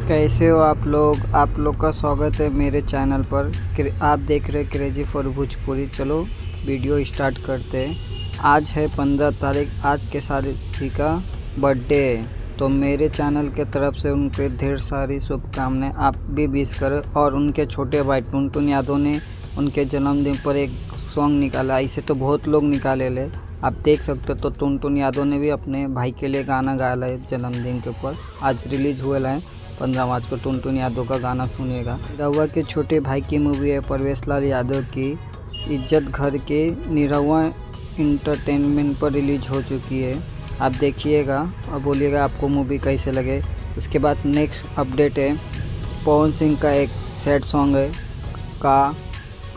कैसे हो आप लोग का स्वागत है मेरे चैनल पर। आप देख रहे क्रेजी फॉर भोजपुरी। चलो वीडियो स्टार्ट करते हैं। आज है 15 तारीख, आज के सारी जी का बर्थडे है, तो मेरे चैनल के तरफ से उनके ढेर सारी शुभकामनाएं। आप भी विश करें। और उनके छोटे भाई टुनटुन यादव ने उनके जन्मदिन पर एक सॉन्ग निकाला। इसे तो बहुत लोग निकाले ले, आप देख सकते हो। तो टुनटुन यादव ने भी अपने भाई के लिए गाना गाया है जन्मदिन के ऊपर। आज रिलीज हुआ है 15 मार्च को। टुनटुन यादव का गाना सुनिएगा। रउआ के छोटे भाई की मूवी है परवेश लाल यादव की इज्जत घर के निरहुआ इंटरटेनमेंट पर रिलीज हो चुकी है। आप देखिएगा और बोलिएगा आपको मूवी कैसे लगे। उसके बाद नेक्स्ट अपडेट है पवन सिंह का एक सैड सॉन्ग है का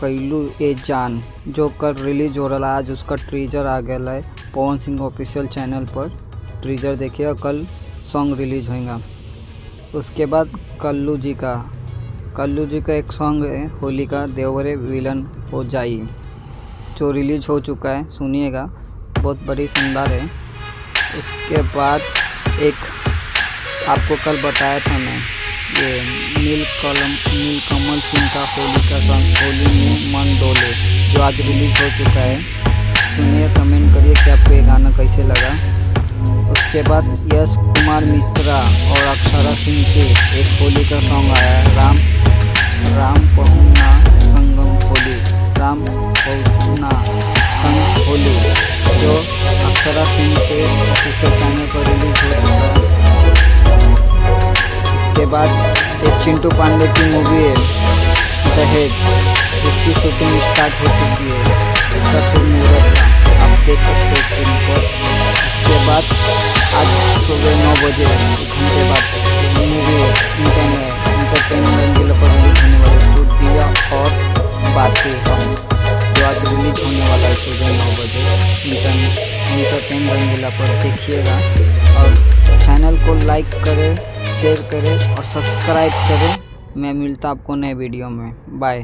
कैलू ए जान, जो कल रिलीज हो रहा है। आज उसका ट्रीजर आ गया है पवन सिंह ऑफिशियल चैनल पर। ट्रीजर देखिएगा, कल सॉन्ग रिलीज होएगा। उसके बाद कल्लू जी का एक सॉन्ग है होली का देवरे विलन हो जाई, जो रिलीज हो चुका है, सुनिएगा, बहुत बड़ी शानदार है। उसके बाद एक आपको कल बताया था मैं, ये नीलकमल सिंह का होली का सॉन्ग होली में मन डोले, जो आज रिलीज हो चुका है। सुनिए, कमेंट करिए कि आपको ये गाना कैसे लगा। उसके बाद यश कुमार मिश्रा और अक्षरा सिंह के एक होली का सॉन्ग आया है राम पहुना संगम होली, राम पहुना संग होली, जो अक्षरा सिंह के ऑफिशियल चैनल पर रिलीज हो चुका है। इसके बाद एक चिंटू पांडे की मूवी है दहेज, उसकी शूटिंग स्टार्ट हो चुकी है। इसका शुभ मुहूर्त था, आप देख सकते हैं स्क्रीन पर। उसके बाद आज सुबह 9 बजे, एक घंटे बाद मूवी इंटरटेनमेंट रंगीला पर रिलीज होने वाली तो दिया और बातें हम, जो आज रिलीज होने वाला है सुबह 9 बजे इंटरटेनमेंट रंगीला पर। देखिएगा और चैनल को लाइक करें, शेयर करें और सब्सक्राइब करें। मैं मिलता आपको नए वीडियो में। बाय।